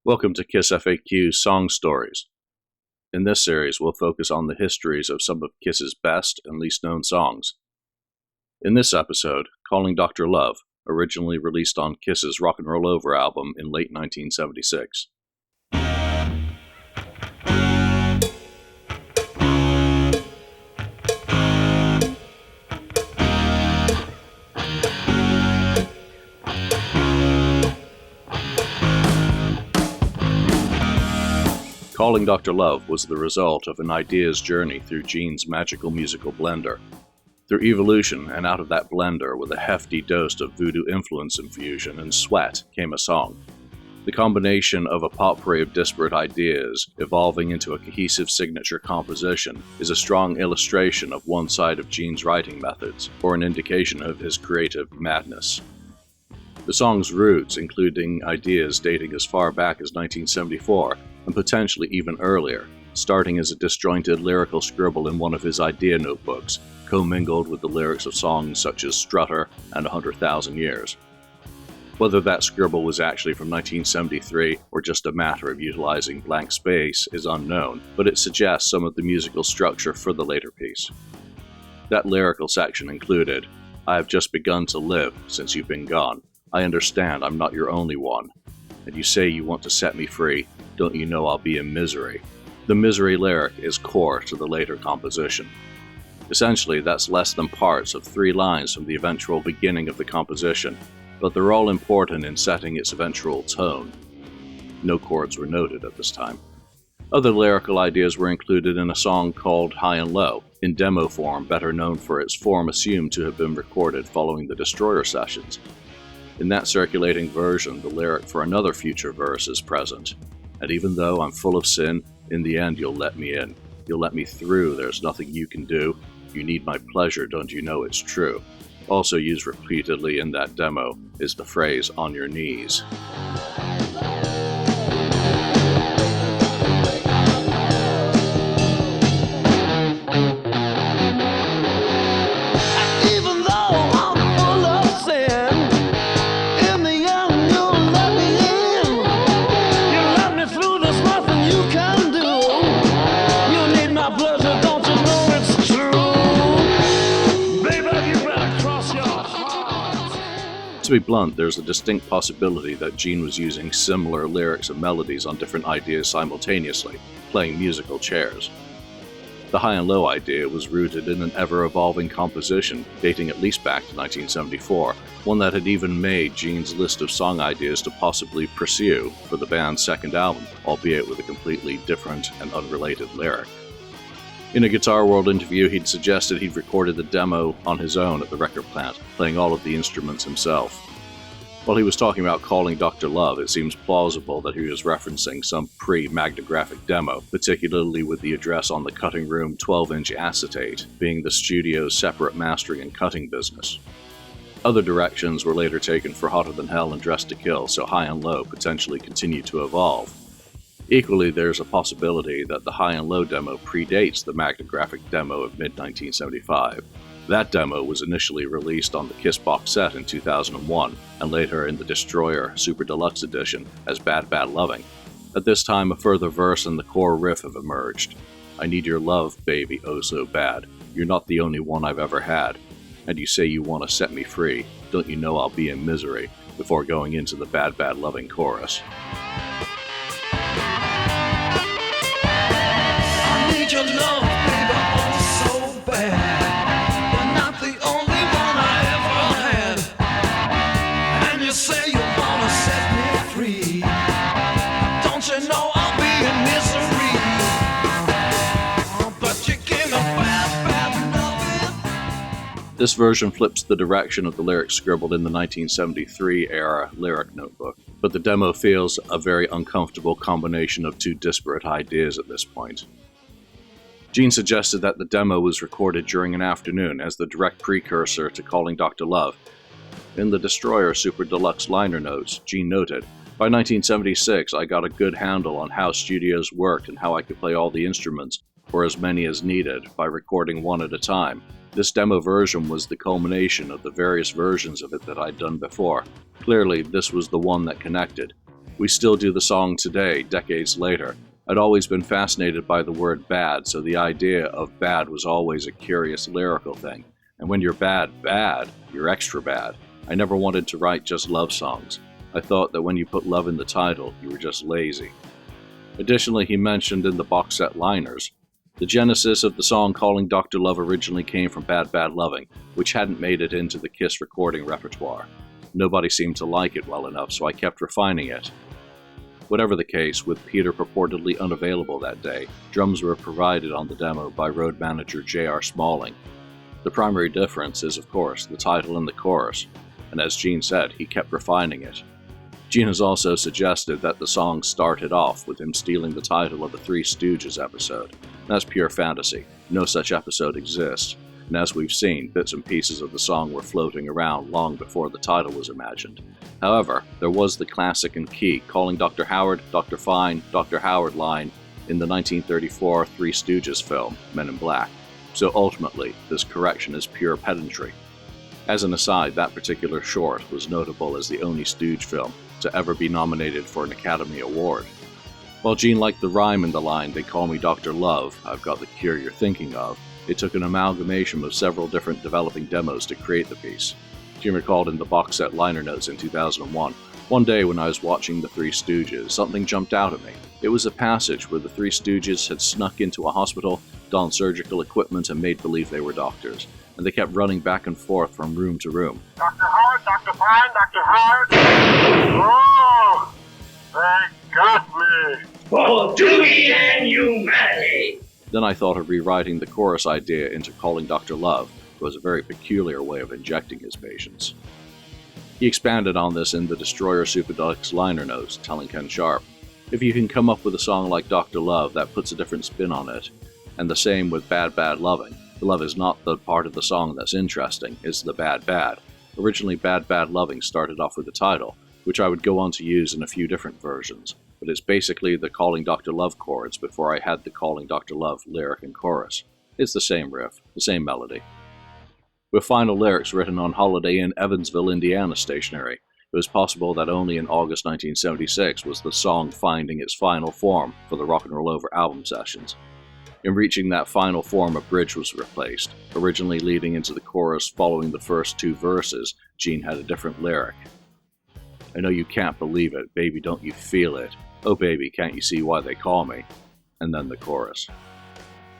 Welcome to KissFAQ Song Stories. In this series, we'll focus on the histories of some of Kiss's best and least known songs. In this episode, Calling Dr. Love, originally released on Kiss's Rock and Roll Over album in late 1976. Calling Dr. Love was the result of an ideas journey through Gene's magical musical blender. Through evolution and out of that blender with a hefty dose of voodoo influence infusion and sweat came a song. The combination of a potpourri of disparate ideas evolving into a cohesive signature composition is a strong illustration of one side of Gene's writing methods, or an indication of his creative madness. The song's roots, including ideas dating as far back as 1974, and potentially even earlier, starting as a disjointed lyrical scribble in one of his idea notebooks, commingled with the lyrics of songs such as Strutter and 100,000 Years. Whether that scribble was actually from 1973 or just a matter of utilizing blank space is unknown, but it suggests some of the musical structure for the later piece. That lyrical section included, "I have just begun to live since you've been gone. I understand I'm not your only one. And you say you want to set me free. Don't you know I'll be in misery?" The misery lyric is core to the later composition. Essentially, that's less than parts of 3 lines from the eventual beginning of the composition, but they're all important in setting its eventual tone. No chords were noted at this time. Other lyrical ideas were included in a song called High and Low, in demo form, better known for its form assumed to have been recorded following the Destroyer sessions. In that circulating version, the lyric for another future verse is present. "And even though I'm full of sin, in the end you'll let me in. You'll let me through, there's nothing you can do. You need my pleasure, don't you know it's true." Also used repeatedly in that demo is the phrase "on your knees." To be blunt, there's a distinct possibility that Gene was using similar lyrics and melodies on different ideas simultaneously, playing musical chairs. The high and low idea was rooted in an ever-evolving composition dating at least back to 1974, one that had even made Gene's list of song ideas to possibly pursue for the band's second album, albeit with a completely different and unrelated lyric. In a Guitar World interview, he'd suggested he'd recorded the demo on his own at the record plant, playing all of the instruments himself. While he was talking about Calling Dr. Love, it seems plausible that he was referencing some pre-magnographic demo, particularly with the address on the cutting room 12-inch acetate being the studio's separate mastering and cutting business. Other directions were later taken for Hotter Than Hell and Dressed to Kill, so High and Low potentially continued to evolve. Equally, there's a possibility that the High and Low demo predates the magnographic demo of mid-1975. That demo was initially released on the Kiss box set in 2001, and later in the Destroyer Super Deluxe Edition as Bad Bad Loving. At this time, a further verse and the core riff have emerged. "I need your love, baby, oh so bad. You're not the only one I've ever had. And you say you want to set me free. Don't you know I'll be in misery?" before going into the Bad Bad Loving chorus. Your love, baby, oh so bad. You're not the only one I ever had. And you say you wanna set me free. Don't you know I'll be in misery? But you give me bad loving. This version flips the direction of the lyrics scribbled in the 1973 era lyric notebook, but the demo feels a very uncomfortable combination of 2 disparate ideas at this point. Gene suggested that the demo was recorded during an afternoon as the direct precursor to Calling Dr. Love. In the Destroyer Super Deluxe liner notes, Gene noted, "By 1976, I got a good handle on how studios worked and how I could play all the instruments, or as many as needed, by recording one at a time. This demo version was the culmination of the various versions of it that I'd done before. Clearly, this was the one that connected. We still do the song today, decades later. I'd always been fascinated by the word bad, so the idea of bad was always a curious lyrical thing. And when you're bad, you're extra bad. I never wanted to write just love songs. I thought that when you put love in the title, you were just lazy. Additionally, he mentioned in the box set liners, the genesis of the song Calling Dr. Love originally came from Bad Bad Loving, which hadn't made it into the Kiss recording repertoire. Nobody seemed to like it well enough, so I kept refining it. Whatever the case, with Peter purportedly unavailable that day, drums were provided on the demo by road manager J.R. Smalling. The primary difference is, of course, the title and the chorus, and as Gene said, he kept refining it. Gene has also suggested that the song started off with him stealing the title of a Three Stooges episode. That's pure fantasy. No such episode exists, and as we've seen, bits and pieces of the song were floating around long before the title was imagined. However, there was the classic and key Calling Dr. Howard, Dr. Fine, Dr. Howard line in the 1934 Three Stooges film, Men in Black. So ultimately, this correction is pure pedantry. As an aside, that particular short was notable as the only Stooge film to ever be nominated for an Academy Award. While Gene liked the rhyme in the line, "They call me Dr. Love, I've got the cure you're thinking of," it took an amalgamation of several different developing demos to create the piece. Gene recalled in the box set liner notes in 2001, "One day when I was watching the Three Stooges, something jumped out at me. It was a passage where the Three Stooges had snuck into a hospital, donned surgical equipment, and made believe they were doctors. And they kept running back and forth from room to room. Dr. Howard, Dr. Fine, Dr. Howard. Oh, they got me. Full of duty and humanity. Then I thought of rewriting the chorus idea into Calling Dr. Love. It was a very peculiar way of injecting his patients. He expanded on this in the Destroyer Super Deluxe liner notes, telling Ken Sharp, "If you can come up with a song like Dr. Love, that puts a different spin on it. And the same with Bad Bad Loving. The love is not the part of the song that's interesting, it's the bad bad. Originally, Bad Bad Loving started off with the title, which I would go on to use in a few different versions, but it's basically the Calling Dr. Love chords before I had the Calling Dr. Love lyric and chorus. It's the same riff, the same melody." With final lyrics written on Holiday Inn Evansville, Indiana stationery, it was possible that only in August 1976 was the song finding its final form for the Rock and Roll Over album sessions. In reaching that final form, a bridge was replaced. Originally leading into the chorus following the first two verses, Gene had a different lyric. "I know you can't believe it, baby, don't you feel it? Oh baby, can't you see why they call me?" And then the chorus.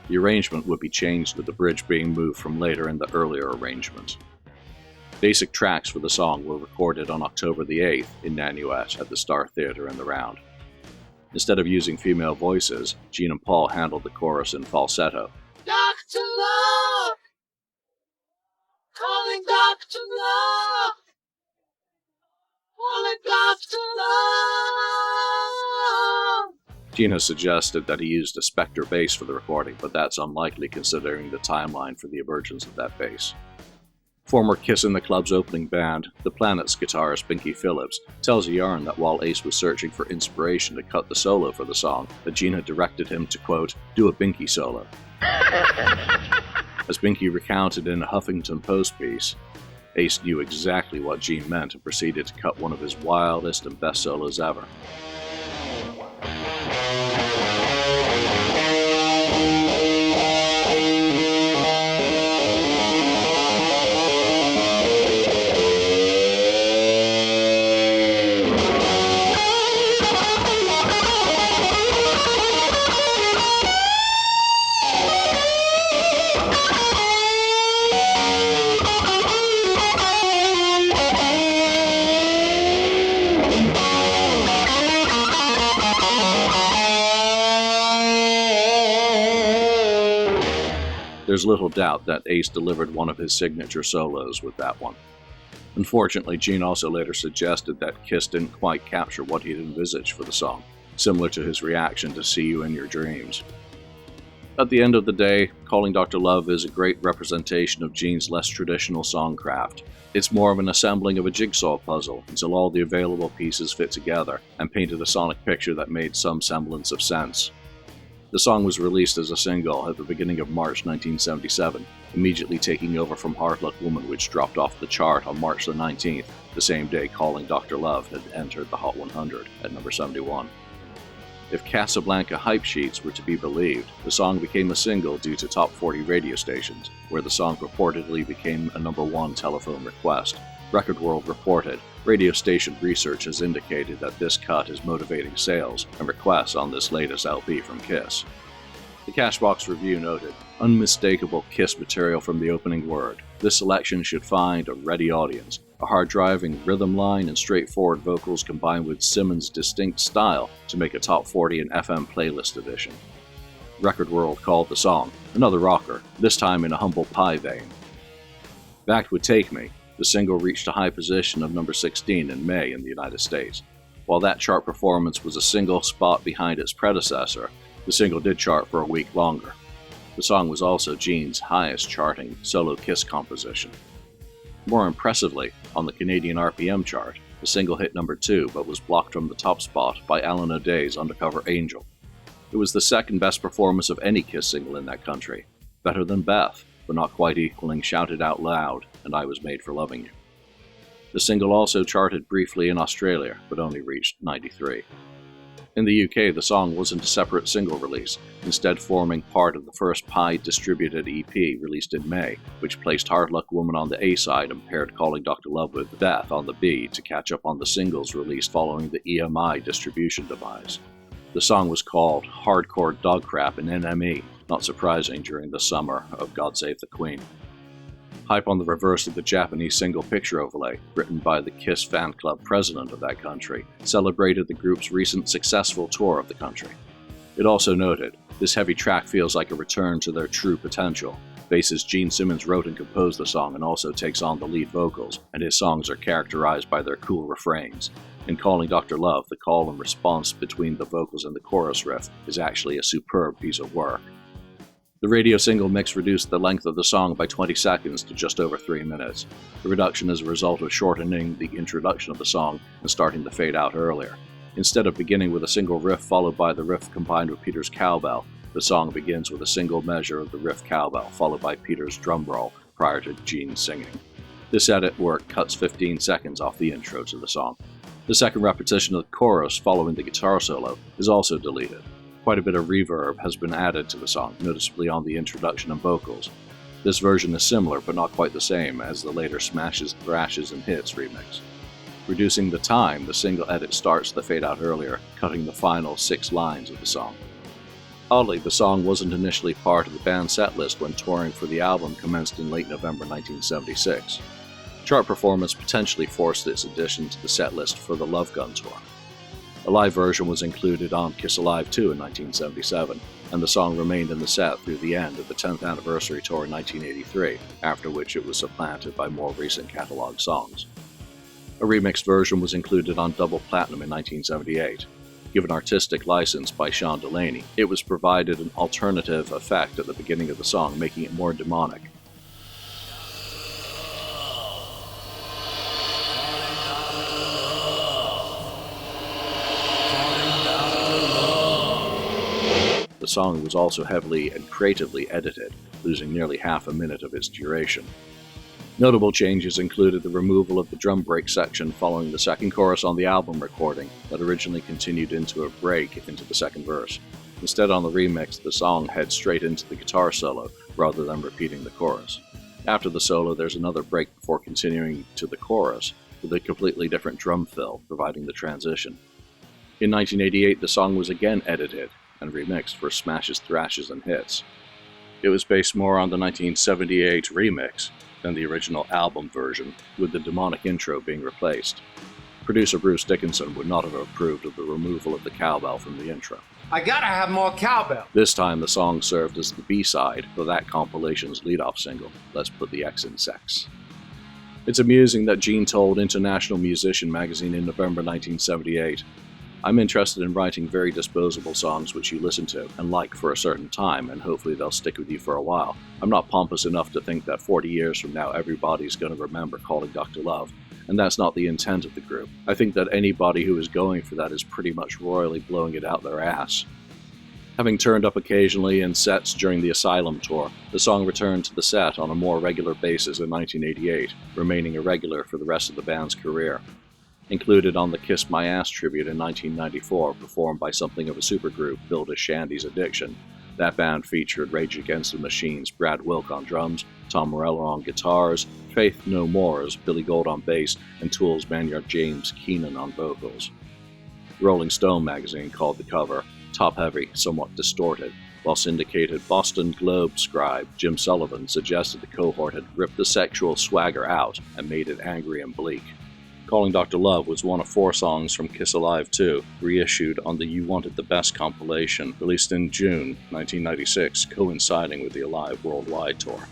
The arrangement would be changed with the bridge being moved from later in the earlier arrangement. Basic tracks for the song were recorded on October the 8th in Nanuet at the Star Theatre in the Round. Instead of using female voices, Gene and Paul handled the chorus in falsetto. Dr. Love, calling Dr. Love, calling Dr. Love. Gene has suggested that he used a Spectre bass for the recording, but that's unlikely considering the timeline for the emergence of that bass. Former Kiss in the Club's opening band, The Planets guitarist Binky Phillips, tells a yarn that while Ace was searching for inspiration to cut the solo for the song, that Gene had directed him to, quote, "do a Binky solo." As Binky recounted in a Huffington Post piece, Ace knew exactly what Gene meant and proceeded to cut one of his wildest and best solos ever. There's little doubt that Ace delivered one of his signature solos with that one. Unfortunately, Gene also later suggested that Kiss didn't quite capture what he'd envisaged for the song, similar to his reaction to See You in Your Dreams. At the end of the day, Calling Dr. Love is a great representation of Gene's less traditional songcraft. It's more of an assembling of a jigsaw puzzle until all the available pieces fit together and painted a sonic picture that made some semblance of sense. The song was released as a single at the beginning of March 1977, immediately taking over from Hard Luck Woman, which dropped off the chart on March the 19th, the same day Calling Dr. Love had entered the Hot 100 at number 71. If Casablanca hype sheets were to be believed, the song became a single due to top 40 radio stations, where the song purportedly became a number 1 telephone request. Record World reported, radio station research has indicated that this cut is motivating sales and requests on this latest LP from Kiss. The Cashbox review noted, unmistakable Kiss material from the opening word. This selection should find a ready audience. A hard-driving rhythm line and straightforward vocals combined with Simmons' distinct style to make a top 40 and FM playlist edition. Record World called the song another rocker, this time in a humble pie vein. Back with Take Me, the single reached a high position of number 16 in May in the United States. While that chart performance was a single spot behind its predecessor, the single did chart for a week longer. The song was also Gene's highest charting solo Kiss composition. More impressively, on the Canadian RPM chart, the single hit number 2 but was blocked from the top spot by Alan O'Day's Undercover Angel. It was the second best performance of any Kiss single in that country, better than Beth, but not quite equaling Shout It Out Loud and I Was Made for Loving You. The single also charted briefly in Australia, but only reached 93. In the UK, the song wasn't a separate single release, instead forming part of the first Pie distributed EP released in May, which placed Hard Luck Woman on the A side and paired Calling Dr. Love with Death on the B to catch up on the singles released following the EMI distribution demise. The song was called Hardcore Dog Crap in NME, not surprising during the summer of God Save the Queen. Hype on the reverse of the Japanese single picture overlay, written by the Kiss fan club president of that country, celebrated the group's recent successful tour of the country. It also noted, this heavy track feels like a return to their true potential. Bassist Gene Simmons wrote and composed the song and also takes on the lead vocals, and his songs are characterized by their cool refrains. In Calling Dr. Love, the call and response between the vocals and the chorus riff is actually a superb piece of work. The radio single mix reduced the length of the song by 20 seconds to just over 3 minutes. The reduction is a result of shortening the introduction of the song and starting the fade out earlier. Instead of beginning with a single riff followed by the riff combined with Peter's cowbell, the song begins with a single measure of the riff cowbell followed by Peter's drum roll prior to Gene singing. This edit work cuts 15 seconds off the intro to the song. The second repetition of the chorus following the guitar solo is also deleted. Quite a bit of reverb has been added to the song, noticeably on the introduction and vocals. This version is similar but not quite the same as the later Smashes, Thrashes, and Hits remix. Reducing the time, the single edit starts the fade out earlier, cutting the final 6 lines of the song. Oddly, the song wasn't initially part of the band's set list when touring for the album commenced in late November 1976. Chart performance potentially forced its addition to the set list for the Love Gun tour. A live version was included on Kiss Alive 2 in 1977, and the song remained in the set through the end of the 10th anniversary tour in 1983, after which it was supplanted by more recent catalog songs. A remixed version was included on Double Platinum in 1978. Given artistic license by Sean Delaney, it was provided an alternative effect at the beginning of the song, making it more demonic. The song was also heavily and creatively edited, losing nearly half a minute of its duration. Notable changes included the removal of the drum break section following the second chorus on the album recording that originally continued into a break into the second verse. Instead, on the remix, the song heads straight into the guitar solo rather than repeating the chorus. After the solo, there's another break before continuing to the chorus, with a completely different drum fill providing the transition. In 1988, the song was again edited and remixed for Smashes, Thrashes, and Hits. It was based more on the 1978 remix than the original album version, with the demonic intro being replaced. Producer Bruce Dickinson would not have approved of the removal of the cowbell from the intro. I gotta have more cowbell. This time the song served as the B-side for that compilation's lead-off single, Let's Put the X in Sex. It's amusing that Gene told International Musician magazine in November 1978, I'm interested in writing very disposable songs which you listen to and like for a certain time, and hopefully they'll stick with you for a while. I'm not pompous enough to think that 40 years from now everybody's going to remember Calling Dr. Love, and that's not the intent of the group. I think that anybody who is going for that is pretty much royally blowing it out their ass. Having turned up occasionally in sets during the Asylum tour, the song returned to the set on a more regular basis in 1988, remaining irregular for the rest of the band's career. Included on the Kiss My Ass tribute in 1994, performed by something of a supergroup billed as Shandy's Addiction, that band featured Rage Against the Machine's Brad Wilk on drums, Tom Morello on guitars, Faith No More's Billy Gold on bass, and Tool's Maynard James Keenan on vocals. Rolling Stone magazine called the cover top-heavy, somewhat distorted, while syndicated Boston Globe scribe Jim Sullivan suggested the cohort had ripped the sexual swagger out and made it angry and bleak. Calling Dr. Love was one of 4 songs from Kiss Alive 2, reissued on the You Wanted the Best compilation, released in June 1996, coinciding with the Alive Worldwide tour.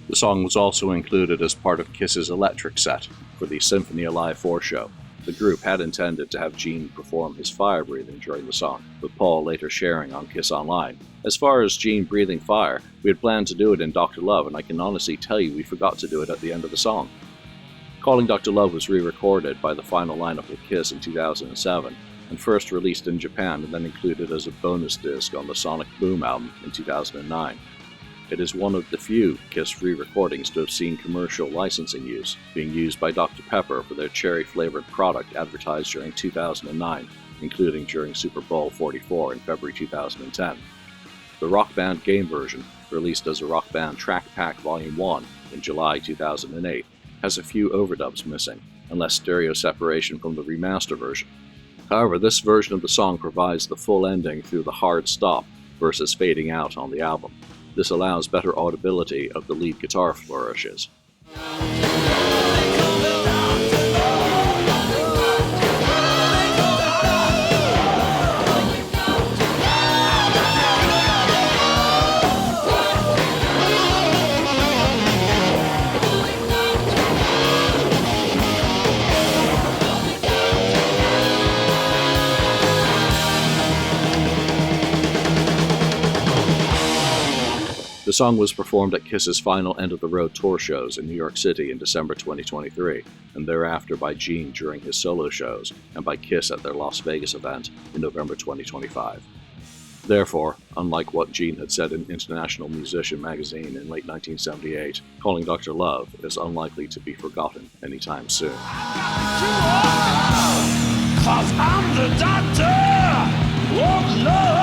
The song was also included as part of Kiss's Electric set for the Symphony Alive 4 show. The group had intended to have Gene perform his fire breathing during the song, with Paul later sharing on Kiss Online. As far as Gene breathing fire, we had planned to do it in Dr. Love, and I can honestly tell you we forgot to do it at the end of the song. Calling Dr. Love was re-recorded by the final lineup of Kiss in 2007, and first released in Japan and then included as a bonus disc on the Sonic Boom album in 2009. It is one of the few Kiss re-recordings to have seen commercial licensing use, being used by Dr. Pepper for their cherry-flavored product advertised during 2009, including during Super Bowl 44 in February 2010. The Rock Band game version, released as a Rock Band Track Pack Volume 1 in July 2008, has a few overdubs missing, and less stereo separation from the remaster version. However, this version of the song provides the full ending through the hard stop versus fading out on the album. This allows better audibility of the lead guitar flourishes. The song was performed at Kiss's final End of the Road tour shows in New York City in December 2023, and thereafter by Gene during his solo shows, and by Kiss at their Las Vegas event in November 2025. Therefore, unlike what Gene had said in International Musician magazine in late 1978, Calling Dr. Love is unlikely to be forgotten anytime soon. 'Cause I'm the doctor of love.